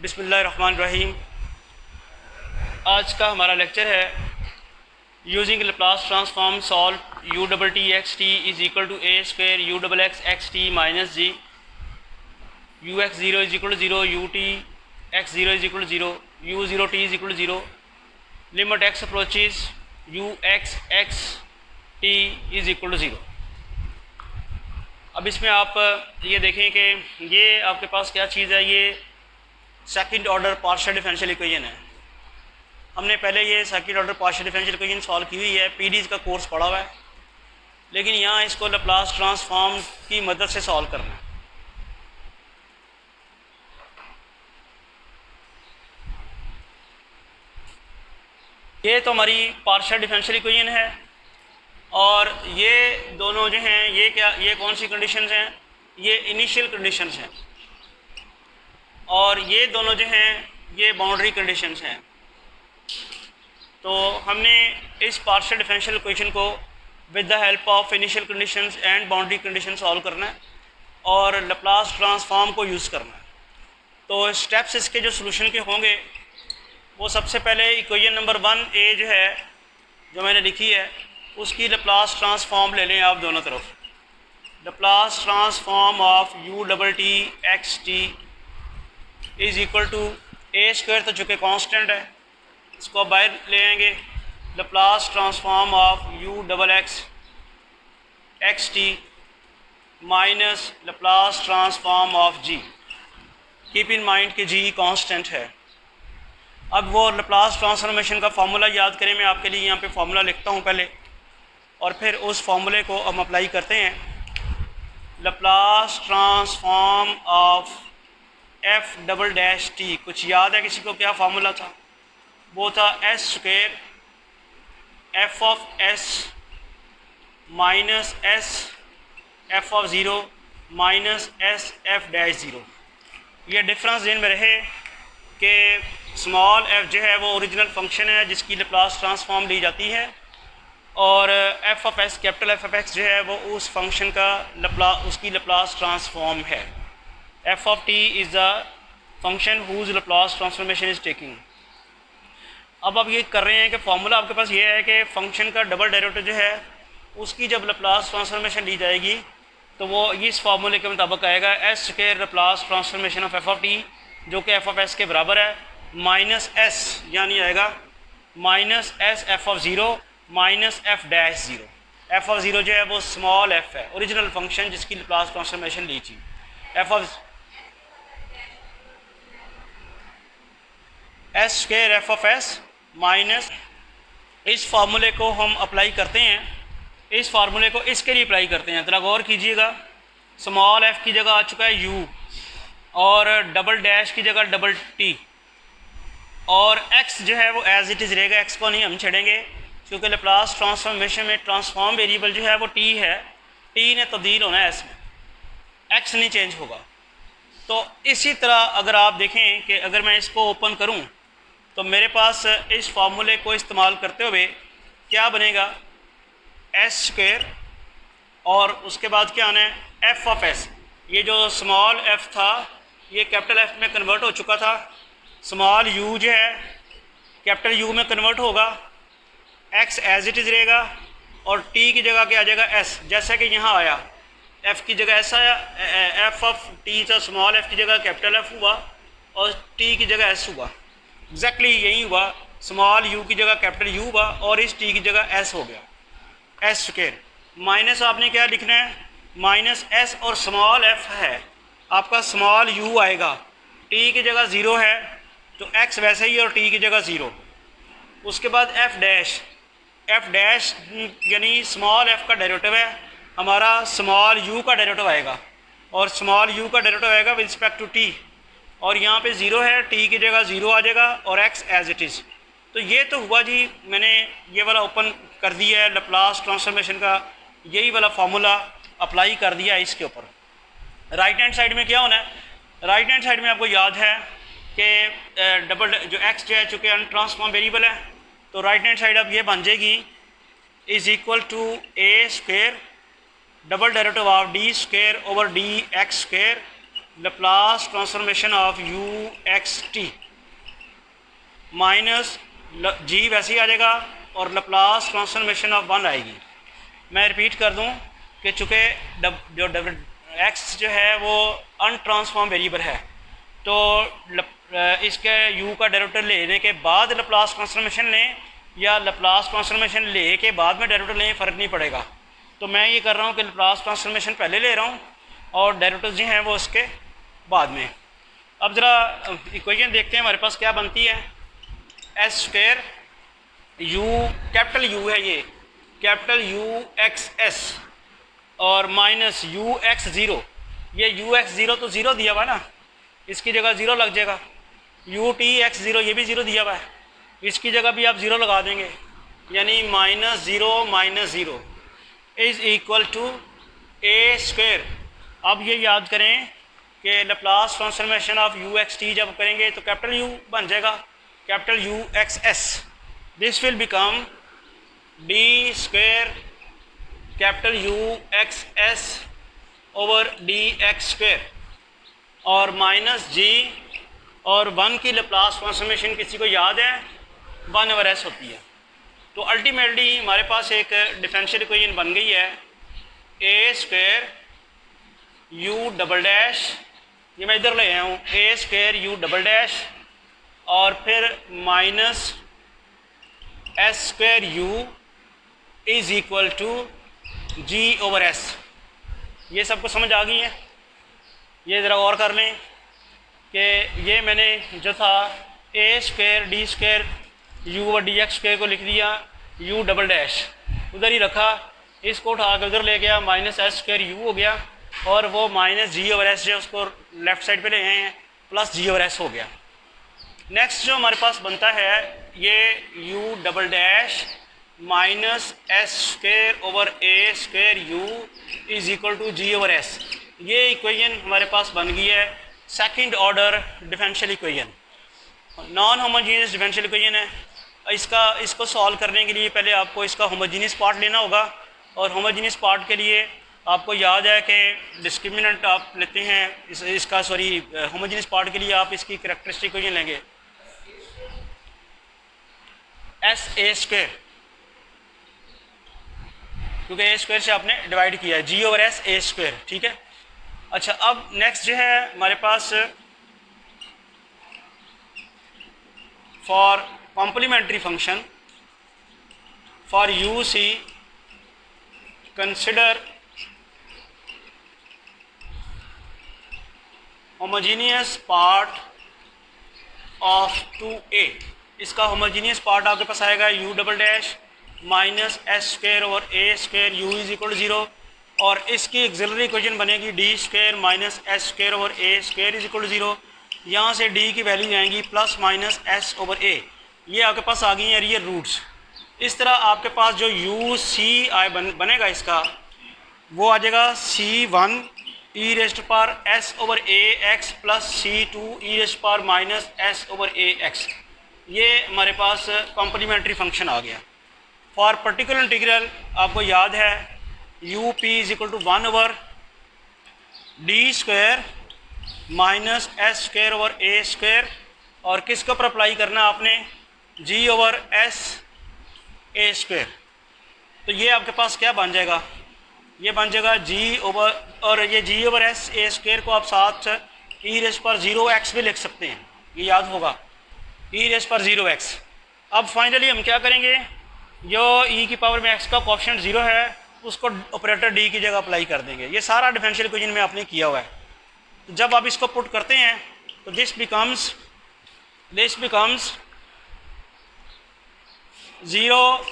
बिस्मिल्लाहिर्रहमानिर्रहीम। आज का हमारा लेक्चर है using Laplace transform solve u double t x t is equal to a square u double x t minus g u x zero is equal to zero u t x zero is equal to zero u zero t is equal to zero limit x approaches u x t is equal to zero. अब इसमें आप ये देखें कि ये आपके पास क्या चीज़ है, ये second order partial differential equation है। हमने पहले ये second order partial differential equation solve की हुई है, पीडीज का कोर्स पढ़ा हुआ है, लेकिन यहाँ इसको लैप्लास ट्रांसफॉर्म की मदद से सॉल्व करना है। ये तो हमारी पार्शियल डिफरेंशियल इक्वेशन है और ये दोनों जो हैं ये कौन सी कंडीशंस हैं, ये इनिशियल कंडीशंस हैं और ये दोनों जो हैं ये बाउंड्री कंडीशंस हैं। तो हमने इस पार्शियल डिफरेंशियल इक्वेशन को with the help of initial conditions and boundary condition solve करना है और लैप्लास ट्रांसफॉर्म को यूज़ करना है। तो स्टेप्स इसके जो सोल्यूशन के होंगे वो सबसे पहले इक्वेशन नंबर 1A जो है जो मैंने लिखी है उसकी लैप्लास ट्रांसफॉर्म ले लें आप दोनों तरफ। Laplace transform of u double t x t is equal to a square, तो चूँकि कांस्टेंट है इसको बाहर ले आएंगे। Laplace transform of u double x t minus Laplace transform of g. Keep in mind कि जी कांस्टेंट है। अब वो लैप्लास ट्रांसफॉर्मेशन का फार्मूला याद करें, मैं आपके लिए यहाँ पे फार्मूला लिखता हूँ पहले और फिर उस फार्मूले को हम अप्लाई करते हैं। Laplace transform of F double dash T, कुछ याद है किसी को क्या फार्मूला था? वो था S square F of S minus S F of zero minus S F dash zero. ये डिफरेंस दिन में रहे कि स्मॉल एफ जो है वो ओरिजिनल फंक्शन है जिसकी लैप्लास ट्रांसफॉर्म ली जाती है और f of s capital f of x जो है वो उस फंक्शन का उसकी लैप्लास ट्रांसफॉर्म है। F of t is the function whose Laplace transformation is taking. अब आप ये कर रहे हैं कि फार्मूला आपके पास ये है कि फंक्शन का डबल डेरिवेटिव जो है उसकी जब लैप्लास ट्रांसफॉर्मेशन ली जाएगी तो वो इस फार्मूले के मुताबिक आएगा S square Laplace transformation of F of T जो कि एफ ऑफ एस के बराबर है माइनस एस, यानी आएगा minus S F of zero minus F dash zero. F of zero जो है वो स्मॉल एफ है, ओरिजिनल फंक्शन जिसकी लैप्लास ट्रांसफॉर्मेशन ली थी। F of S square F of S minus, इस फार्मूले को हम अप्लाई करते हैं, इस फार्मूले को इसके लिए अप्लाई करते हैं। ज़रा गौर कीजिएगा, स्मॉल एफ की जगह आ चुका है यू और डबल डैश की जगह डबल टी और एक्स जो है वो एज इट इज़ रहेगा, एक्स को नहीं हम छेड़ेंगे क्योंकि लैप्लास ट्रांसफॉर्मेशन में ट्रांसफॉर्म वेरिएबल जो है वो टी है, टी ने तब्दील होना है एस में, एक्स नहीं चेंज होगा। तो इसी तरह अगर आप देखें कि अगर मैं इसको ओपन करूं तो मेरे पास इस फार्मूले को इस्तेमाल करते हुए क्या बनेगा, एस स्क्वायर और उसके बाद क्या आना है एफ ऑफ एस। ये जो स्मॉल एफ था ये कैपिटल एफ में कन्वर्ट हो चुका था, स्मॉल यू जो है कैपिटल यू में कन्वर्ट होगा, एक्स एज इट इज़ रहेगा और टी की जगह क्या आ जाएगा एस, जैसा कि यहाँ आया एफ़ की जगह ऐसा आया, एफ ऑफ टी था स्मॉल एफ की जगह कैपिटल एफ हुआ और टी की जगह एस हुआ। एग्जैक्टली यही हुआ, स्मॉल यू की जगह कैपिटल यू हुआ और इस टी की जगह एस हो गया, एस स्क्वायर। माइनस आपने क्या लिखना है, माइनस एस और स्मॉल एफ है आपका स्मॉल यू आएगा, टी की जगह ज़ीरो है तो एक्स वैसे ही और टी की जगह ज़ीरो। उसके बाद एफ डैश यानी स्मॉल एफ का डेरिवेटिव है हमारा, स्मॉल यू का डेरिवेटिव आएगा और स्मॉल यू का डेरिवेटिव आएगा विद रिस्पेक्ट टू टी और यहाँ पे ज़ीरो है, टी की जगह ज़ीरो आ जाएगा और एक्स एज इट इज़। तो ये तो हुआ जी, मैंने ये वाला ओपन कर दिया है लैप्लास ट्रांसफॉर्मेशन का, यही वाला फार्मूला अप्लाई कर दिया है इसके ऊपर। राइट हैंड साइड में क्या होना है, राइट हैंड साइड में आपको याद है कि डबल जो एक्स जो है चूँकि अनट्रांसफॉर्म वेरिएबल है तो राइट हैंड साइड अब ये बन जाएगी is equal to a square double derivative of d square over d x square Laplace transformation of u x t minus g वैसे ही आ जाएगा और लप्लास ट्रांसफॉर्मेशन ऑफ 1 आएगी। मैं रिपीट कर दूं कि चूँकि जो एक्स जो है वो अनट्रांसफॉर्म वेरिएबल है, तो इसके यू का डेरिवेटिव लेने के बाद लप्लास ट्रांसफॉर्मेशन लें या लप्लास ट्रांसफॉर्मेशन ले के बाद में डेरिवेटिव लें, फ़र्क नहीं पड़ेगा। तो मैं ये कर रहा हूँ कि लप्लास ट्रांसफॉर्मेशन पहले ले रहा हूँ और डेरिवेटिव जो हैं वो उसके बाद में। अब ज़रा इक्वेशन देखते हैं हमारे पास क्या बनती है। S square you, capital you है ये, कैपिटल यू एक्स एस और माइनस यू एक्स ज़ीरो। ये यू एक्स ज़ीरो तो ज़ीरो दिया हुआ ना, इसकी जगह ज़ीरो लग जाएगा। यू टी एक्स ज़ीरो ये भी ज़ीरो दिया हुआ है, इसकी जगह भी आप ज़ीरो लगा देंगे, यानी minus zero is equal to a square. अब ये याद करें कि Laplace transformation of u x t जब करेंगे तो कैपिटल यू बन जाएगा, capital u x s. This will become d square capital u x s over d x square और माइनस जी और 1 की लप्लास ट्रांसफॉर्मेशन किसी को याद है 1/s होती है। तो अल्टीमेटली हमारे पास एक डिफरेंशियल इक्वेशन बन गई है a square u double dash, ये मैं इधर ले आया हूँ, a square u double dash और फिर minus s square u is equal to g over s. ये सबको समझ आ गई है? ये ज़रा और कर लें कि ये मैंने जो था a square d square u over d x square को लिख दिया यू डबल डैश, उधर ही रखा, इसको उठा के उधर ले गया, माइनस एस स्क्वायर यू हो गया और वो माइनस जी ओवर एस जो उसको लेफ़्ट साइड पे ले आए हैं प्लस जी ओवर एस हो गया। नेक्स्ट जो हमारे पास बनता है ये u double dash minus s square over a square u is equal to g over s. ये इक्वेशन हमारे पास बन गई है second order differential equation, non homogeneous differential equation है। इसको सॉल्व करने के लिए पहले आपको इसका होमोजीनियस पार्ट लेना होगा और होमोजीनियस पार्ट के लिए आपको याद है कि डिस्क्रिमिनेंट आप लेते हैं इसका होमोजीनियस पार्ट के लिए आप इसकी कैरेक्टरिस्टिक इक्वेशन लेंगे एस ए स्क्वायर, क्योंकि ए स्क्वायर से आपने डिवाइड किया है, g over s a square, ठीक है। अच्छा, अब नेक्स्ट जो है हमारे पास for complementary function for u c consider homogeneous part of 2a। इसका होमोजीनियस पार्ट आपके पास आएगा u double dash minus s square over a square u is equal to 0 और इसकी एक्सिलरी इक्वेशन बनेगी d square minus s square over a square is equal to 0। यहाँ से d की वैल्यू आएंगी plus minus s over a. ये आपके पास आ गई हैं रियल रूट्स। इस तरह आपके पास जो यू सी आई बनेगा इसका वो आ जाएगा C1 e raised power s over a x plus C2 e raised power minus s over a x. ये हमारे पास कॉम्प्लीमेंट्री फंक्शन आ गया। फॉर पर्टिकुलर इंटीग्रल आपको याद है u p is equal to 1 over d square minus s square over a square और किसके ऊपर apply करना आपने g over s a square. तो ये आपके पास क्या बन जाएगा, ये बन जाएगा जी ओवर, और ये जी ओवर एस ए स्क्वायर को आप साथ ई रेस पर 0x भी लिख सकते हैं, ये याद होगा ई रेस पर 0x। अब फाइनली हम क्या करेंगे, जो ई की पावर में x का कोएफिशिएंट 0 है उसको ऑपरेटर डी की जगह अप्लाई कर देंगे। ये सारा डिफरेंशियल इक्वेशन में आपने किया हुआ है। तो जब आप इसको पुट करते हैं तो this becomes 0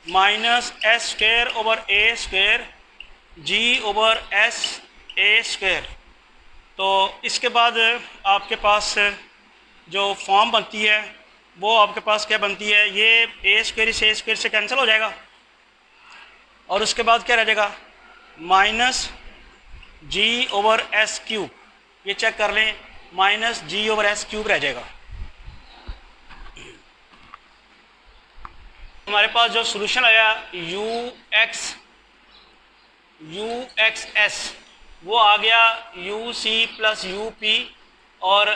minus s square over a square g over s a square. तो इसके बाद आपके पास जो फॉर्म बनती है वो आपके पास क्या बनती है, ये ए स्क्वायर से कैंसिल हो जाएगा और उसके बाद क्या रह जाएगा minus g over s cube. ये चेक कर लें, minus g over s cube रह जाएगा। हमारे पास जो सोल्यूशन आया यू एक्स एस वो आ गया u c plus u p, और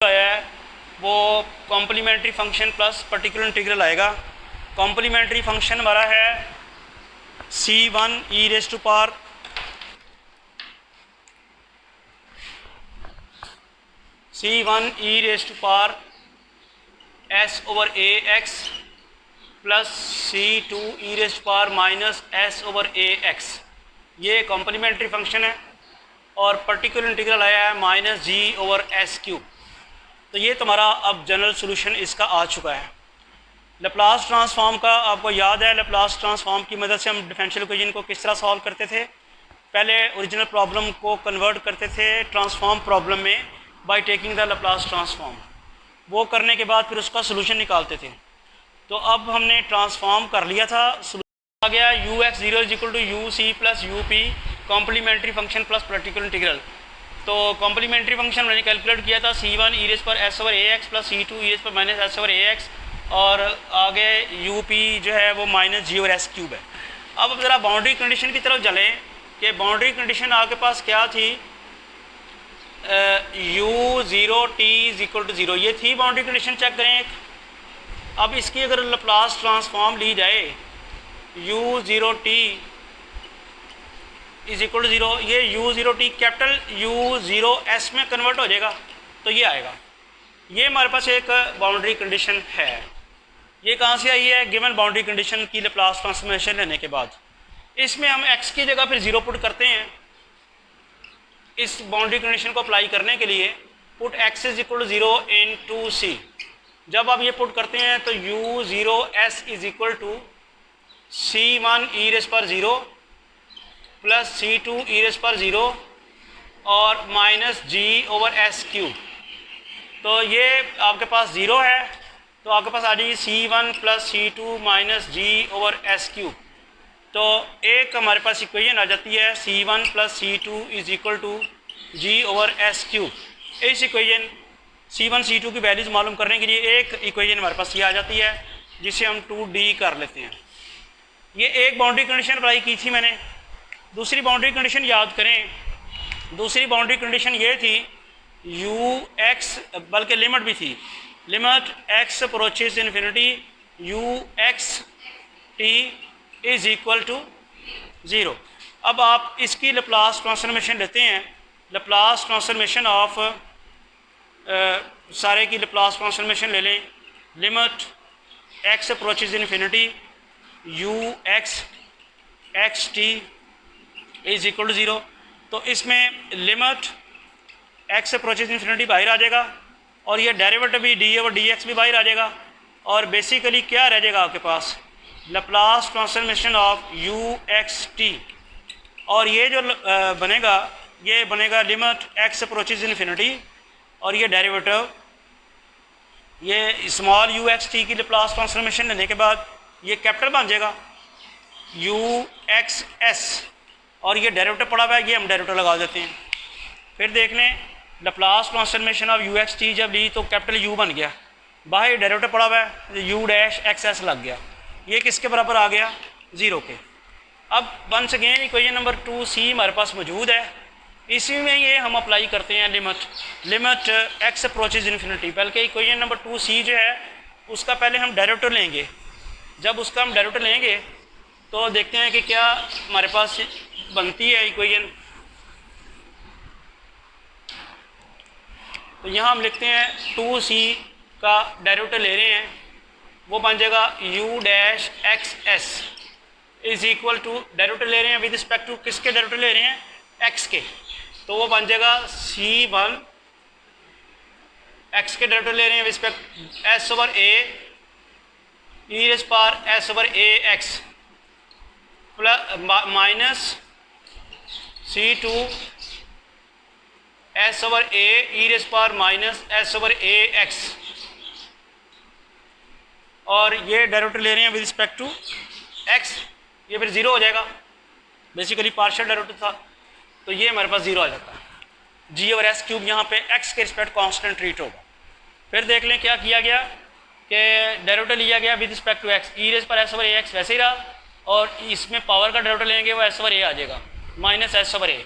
है वो complementary function plus particular integral आएगा। कॉम्प्लीमेंट्री फंक्शन हमारा है C1 e raise to power C1 e raise to power s over a x plus C2 e raise to power minus s over a x। ये complementary function है और particular integral आया है minus g over s cube. तो ये तुम्हारा अब general solution इसका आ चुका है। लैप्लास ट्रांसफॉर्म का आपको याद है, लैप्लास ट्रांसफॉर्म की मदद से हम डिफरेंशियल इक्वेशन को किस तरह सॉल्व करते थे। पहले ओरिजिनल प्रॉब्लम को कन्वर्ट करते थे ट्रांसफॉर्म प्रॉब्लम में by taking the Laplace transform. वो करने के बाद फिर उसका सोल्यूशन निकालते थे। तो अब हमने ट्रांसफॉर्म कर लिया था, सोल्यूशन आ गया u x zero is equal to u c plus u p complementary function plus particular integral. तो कॉम्प्लीमेंट्री फंक्शन मैंने कैलकुलेट किया था C1 e raise power s over a x plus C2 e raise power minus s over a x, और आगे u p जो है वो minus g over s cube है। अब ज़रा बाउंड्री कंडीशन की तरफ चलें कि बाउंड्री कंडीशन आपके पास क्या थी, u zero t is equal to zero, ये थी बाउंड्री कंडीशन। चेक करें एक। अब इसकी अगर लैप्लास ट्रांसफॉर्म ली जाए u zero t is equal to zero, ये u zero t capital u zero s में कन्वर्ट हो जाएगा, तो ये आएगा। ये हमारे पास एक बाउंड्री कंडीशन है। ये कहाँ से आई है, गिवन बाउंड्री कंडीशन की लैप्लास ट्रांसफॉर्मेशन लेने के बाद। इसमें हम x की जगह फिर ज़ीरो पुट करते हैं। इस बाउंड्री कंडीशन को अप्लाई करने के लिए put x is equal to zero into c. जब आप ये पुट करते हैं तो u zero s is equal to C1 e raise power zero plus C2 e raise power zero और minus g over s cube. तो ये आपके पास ज़ीरो है, तो आपके पास आ जाएगी C1 plus C2 minus g over s cube. तो एक हमारे पास इक्वेशन आ जाती है C1 plus C2 is equal to g over s cube. इस इक्वेशन C1 C2 की वैल्यूज़ मालूम करने के लिए एक इक्वेशन हमारे पास ये आ जाती है जिसे हम 2D कर लेते हैं। ये एक बाउंड्री कंडीशन अप्लाई की थी मैंने। दूसरी बाउंड्री कंडीशन याद करें, दूसरी बाउंड्री कंडीशन ये थी u x, बल्कि लिमिट भी थी, limit x approaches infinity u x t is equal to zero. अब आप इसकी लैप्लास ट्रांसफॉर्मेशन लेते हैं, लैप्लास ट्रांसफॉर्मेशन ऑफ सारे की लैप्लास ट्रांसफॉर्मेशन ले लें। Limit x approaches infinity u x x t is equal to zero. तो इसमें लिमिट x अप्रोचेज इन्फिनिटी बाहर आ जाएगा और ये डेरिवेटिव भी डी ओवर डी एक्स भी बाहर आ जाएगा, और बेसिकली क्या रह जाएगा आपके पास, Laplace transformation of u x t। और ये जो बनेगा ये बनेगा लिमिट x अप्रोचेज इन्फिनिटी और ये डेरिवेटिव, ये स्मॉल u x t की लैप्लास ट्रांसफॉर्मेशन लेने के बाद ये कैपिटल बन जाएगा u x s, और ये डेरिवेटिव पड़ा हुआ है, ये हम डेरिवेटिव लगा देते हैं। फिर देख लें Laplace transformation of u x t जब ली तो कैपिटल U बन गया, बाहर डेरिवेटिव पड़ा हुआ है u डैश x s लग गया, ये किसके बराबर आ गया, ज़ीरो के। अब once again equation number 2C हमारे पास मौजूद है, इसी में ये हम अप्लाई करते हैं लिमिट x अप्रोचेज इन्फिनिटी। बल्कि इक्वेशन नंबर 2C जो है उसका पहले हम डेरिवेटिव लेंगे। जब उसका हम डेरिवेटिव लेंगे तो देखते हैं कि क्या हमारे पास बनती है इक्वेशन। तो यहाँ हम लिखते हैं 2C का डेरिवेटिव ले रहे हैं, वो बन जाएगा u dash x s is equal to, derivative ले रहे हैं विद रिस्पेक्ट टू किसके डेरिवेटिव ले रहे हैं, x के, तो वो बन जाएगा C1 x के डेरिवेटिव ले रहे हैं respect s over a E rays power s over a x plus minus C2 s over a E rays power minus s over a x, और ये डेरिवेटिव ले रहे हैं विद रिस्पेक्ट टू x, ये फिर ज़ीरो हो जाएगा, basically partial derivative था, तो ये हमारे पास ज़ीरो आ जाता है। g ओवर s क्यूब यहाँ पे x के रिस्पेक्ट कांस्टेंट ट्रीट होगा। फिर देख लें क्या किया गया कि डेरिवेटिव लिया गया with respect to x, e raise पर s ओवर a x वैसे ही रहा, और इसमें पावर का डेरिवेटिव लेंगे वो s ओवर a आ जाएगा माइनस s ओवर a।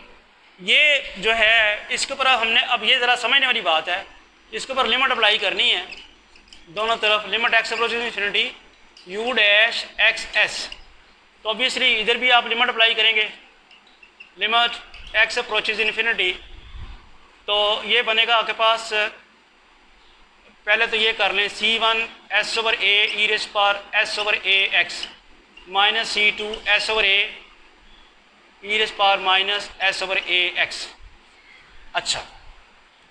ये जो है इसके ऊपर हमने अब ये ज़रा समझने वाली बात है, इसके ऊपर लिमिट अप्लाई करनी है दोनों तरफ। Limit x approaches infinity u dash x S, तो ऑब्वियसली इधर भी आप लिमिट अप्लाई करेंगे लिमिट एक्स अप्रोचेस इन्फिनिटी, तो ये बनेगा आपके पास, पहले तो ये कर लें C1 s over a e raise पर s over a x minus C2 s over a e raise पर minus s over a x. अच्छा,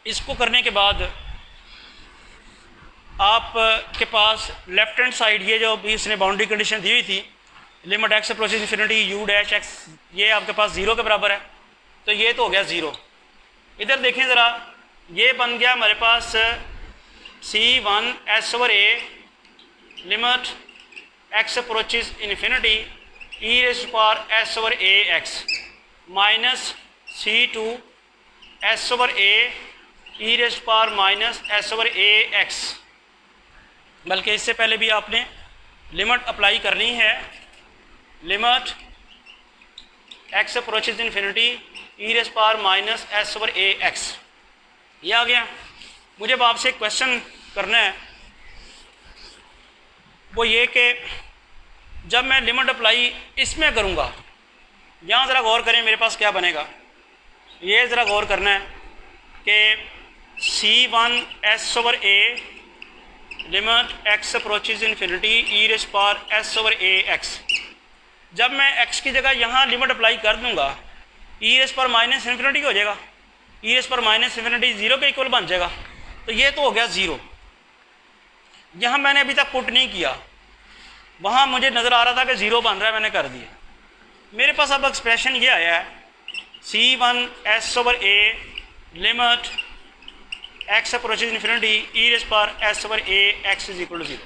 इसको करने के बाद आप के पास लेफ्ट हैंड साइड ये जो भी इसने बाउंड्री कंडीशन दी हुई थी limit x approaches infinity u dash x, ये आपके पास 0 के बराबर है, तो ये तो हो गया 0। इधर देखें ज़रा, ये बन गया हमारे पास C1 s over a limit x approaches infinity e raise पर s over a x minus C2 s over a e raise पर minus s over a x. बल्कि इससे पहले भी आपने लिमिट अप्लाई करनी है limit x approaches infinity e raise पर minus s over a x. ये आ गया। मुझे अब आपसे एक क्वेश्चन करना है, वो ये कि जब मैं लिमिट अप्लाई इसमें करूँगा, यहाँ ज़रा गौर करें मेरे पास क्या बनेगा। ये ज़रा गौर करना है कि C1 s over a limit x approaches infinity e raise पर एस ओवर ए एक्स, जब मैं x की जगह यहाँ लिमिट अप्लाई कर दूँगा ई रेस पर माइनस इन्फिनिटी हो जाएगा, ई रेस पर माइनस इन्फिनिटी 0 के इक्वल बन जाएगा, तो ये तो हो गया 0। यहाँ मैंने अभी तक पुट नहीं किया, वहाँ मुझे नज़र आ रहा था कि 0 बन रहा है, मैंने कर दिया। मेरे पास अब एक्सप्रेशन ये आया है C1 s over a limit x approaches infinity e raise पर s over a x is equal to 0।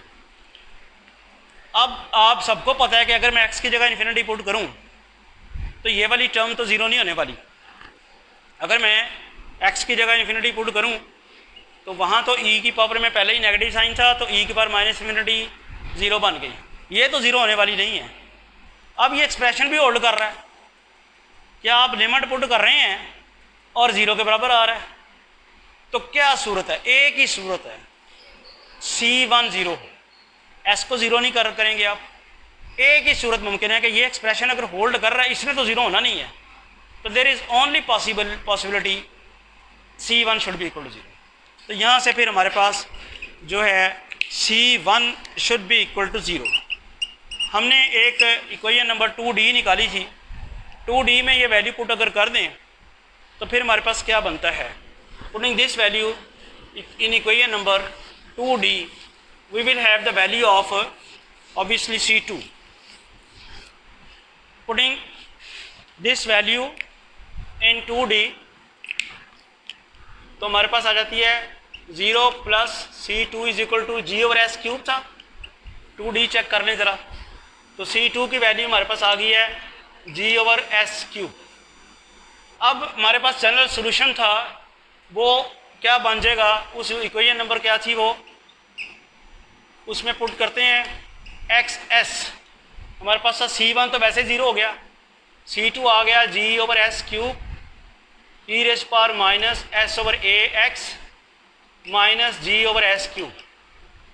अब आप सबको पता है कि अगर मैं x की जगह इन्फिनिटी पुट करूं तो ये वाली टर्म तो 0 नहीं होने वाली। अगर मैं x की जगह इन्फिनिटी पुट करूं तो वहाँ तो e की पावर में पहले ही नेगेटिव साइन था, तो e की पावर माइनस इन्फिनिटी 0 बन गई, ये तो 0 होने वाली नहीं है। अब ये एक्सप्रेशन भी होल्ड कर रहा है, क्या आप लिमिट पुट कर रहे हैं और 0 के बराबर आ रहा है, तो क्या सूरत है, एक ही सूरत है C1 0, S को 0 नहीं करेंगे आप। एक ही सूरत मुमकिन है कि ये एक्सप्रेशन अगर होल्ड कर रहा है, इसमें तो 0 होना नहीं है, तो there is only possibility C1 should be equal to 0। तो यहाँ से फिर हमारे पास जो है C1 should be equal to 0। हमने एक इक्वेशन नंबर 2D निकाली थी, 2D में ये वैल्यू पुट अगर कर दें तो फिर हमारे पास क्या बनता है, putting this value in equation number 2D we will have the value of obviously C2. Putting this value in 2D, तो हमारे पास आ जाती है 0 plus C2 is equal to G over s cube था। 2D चेक कर लें ज़रा, तो C2 की वैल्यू हमारे पास आ गई है G ओवर एस क्यूब। अब हमारे पास जनरल सोल्यूशन था, वो क्या बन जाएगा, उस इक्वेशन नंबर क्या थी वो, उसमें पुट करते हैं एक्स एस। हमारे पास C1 तो वैसे 0 हो गया, C2 आ गया G over s cube e raise पर minus s over a x minus G over s cube.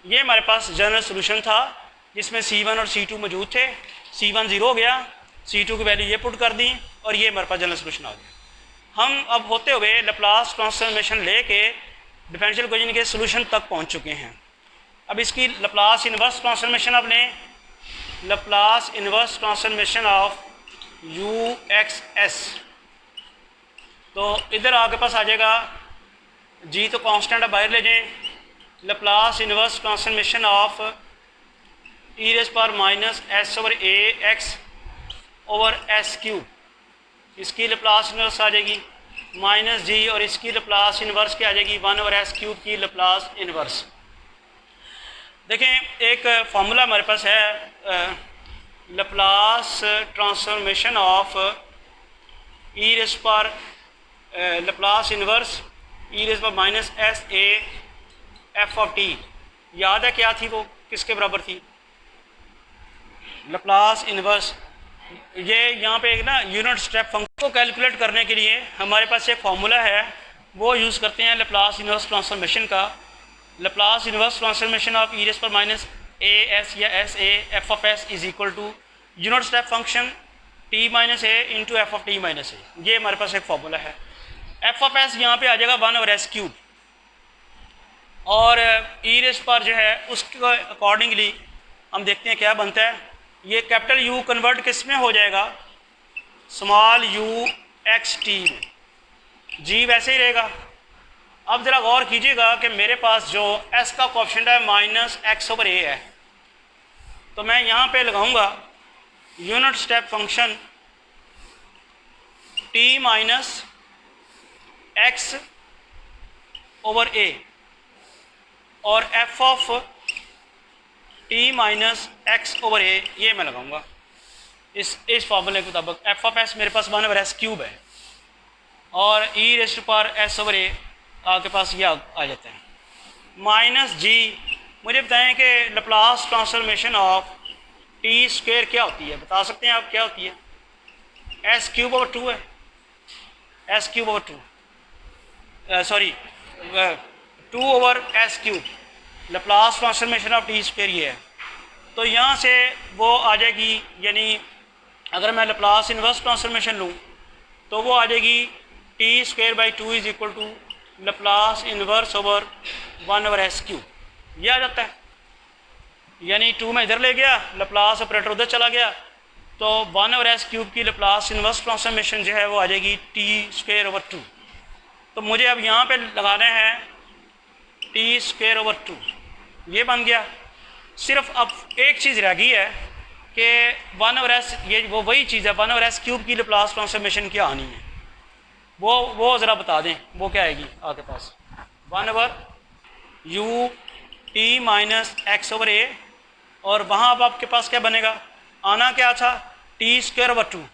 ये हमारे पास जनरल सोल्यूशन था जिसमें C1 और C2 मौजूद थे। C1 0 हो गया, C2 की वैल्यू ये पुट कर दी और ये हमारे पास जनरल सोल्यूशन आ गया। हम अब होते हुए लैप्लास ट्रांसफॉर्मेशन लेके डिफरेंशियल इक्वेशन के सोल्यूशन तक पहुँच चुके हैं। अब इसकी लैप्लास इन्वर्स ट्रांसफॉर्मेशन अब लें, Laplace inverse transformation of u x S. तो इधर आपके पास आ जाएगा जी, तो कांस्टेंट अब बाहर ले जाएं, Laplace inverse transformation of e raise पर minus s over a x over s cube, इसकी लैप्लास इन्वर्स आ जाएगी माइनस जी, और इसकी लैप्लास इन्वर्स क्या आ जाएगी 1 ओवर एस क्यूब की लैप्लास इन्वर्स। देखें एक फार्मूला हमारे पास है, Laplace transformation of e raise पर लैप्लास इन्वर्स ई रेस पर minus s a f of t. याद है क्या थी वो, किसके बराबर थी, लैप्लास इन्वर्स ये यहाँ पे एक ना यूनिट स्टेप फंक्शन को कैलकुलेट करने के लिए हमारे पास एक फार्मूला है, वो यूज़ करते हैं लेप्लास इन्वर्स ट्रांसफॉर्मेशन का। Laplace inverse transformation of e raise power minus a s या s a f of s is equal to unit step function t minus a into f of t minus a. ये हमारे पास एक formula है। F of S यहाँ पे आ जाएगा 1/s³ और ई raise पर जो है उसके अकॉर्डिंगली हम देखते हैं क्या बनता है। ये कैपिटल यू कन्वर्ट किस में हो जाएगा, स्मॉल यू एक्स टी में, जी वैसे ही रहेगा। अब ज़रा गौर कीजिएगा कि मेरे पास जो एस का कोएफिशिएंट है -x/a है, तो मैं यहाँ पे लगाऊंगा unit step function t minus x/a और f of t minus x/a ये मैं लगाऊंगा इस फार्मूले के मुताबिक। एफ ऑफ एस मेरे पास 1/s³ है और ई रेस्ट पर s/a आपके पास ये आ जाता है माइनस जी। मुझे बताएं कि Laplace transformation of T square क्या होती है, बता सकते हैं आप क्या होती है? s³/2 है, s³/2 sorry 2/s³। Laplace transformation of T square ये है। तो यहाँ से वो आ जाएगी, यानी अगर मैं लेप्लास इन्वर्स ट्रांसफॉर्मेशन लूँ तो वो आ जाएगी t²/2 is equal to Laplace inverse over 1/s³। ये आ जाता है, यानी 2 में इधर ले गया, लेप्लास ऑपरेटर उधर चला गया, तो 1/s³ की लेप्लास इन्वर्स ट्रांसफॉर्मेशन जो है वो आ जाएगी t²/2। तो मुझे अब यहाँ पे लगाना है t²/2, ये बन गया। सिर्फ अब एक चीज़ रह गई है कि 1/s, ये वो वही चीज़ है 1/s³ की लेप्लास ट्रांसफॉर्मेशन क्या आनी है, वो ज़रा बता दें, वो क्या आएगी आपके पास? 1/u t माइनस x/a और वहाँ अब आपके पास क्या बनेगा, आना क्या था t²/2,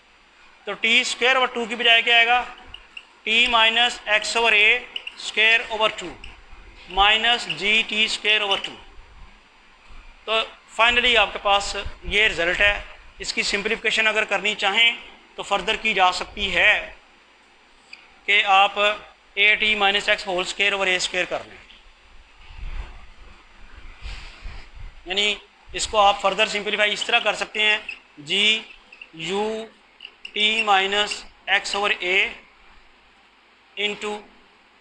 तो t²/2 की बजाय क्या आएगा t minus x/a² minus gt²/2। तो फाइनली आपके पास ये रिज़ल्ट है। इसकी सिंप्लीफिकेशन अगर करनी चाहें तो फर्दर की जा सकती है कि आप at माइनस x² कर लें, यानी इसको आप फर्दर सिंप्लीफाई इस तरह कर सकते हैं gu t minus x/a into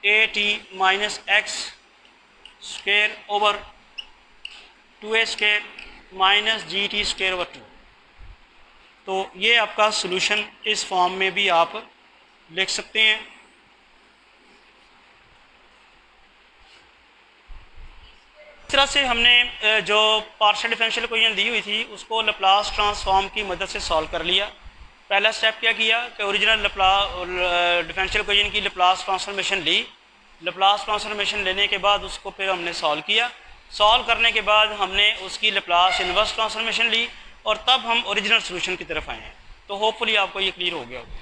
at minus x²/2a² minus gt²/2। तो ये आपका सॉल्यूशन इस फॉर्म में भी आप लिख सकते हैं। इस तरह से हमने जो पार्शियल डिफरेंशियल इक्वेशन दी हुई थी उसको लेप्लास ट्रांसफॉर्म की मदद से सॉल्व कर लिया। पहला स्टेप क्या किया कि ओरिजिनल डिफरेंशियल इक्वेशन की लेप्लास ट्रांसफॉर्मेशन ली। लेप्लास ट्रांसफॉर्मेशन लेने के बाद उसको फिर हमने सॉल्व किया। सॉल्व करने के बाद हमने उसकी लेप्लास इन्वर्स ट्रांसफॉर्मेशन ली और तब हम ओरिजिनल सॉल्यूशन की तरफ आए हैं। तो होपफुली आपको ये क्लियर हो गया होगा।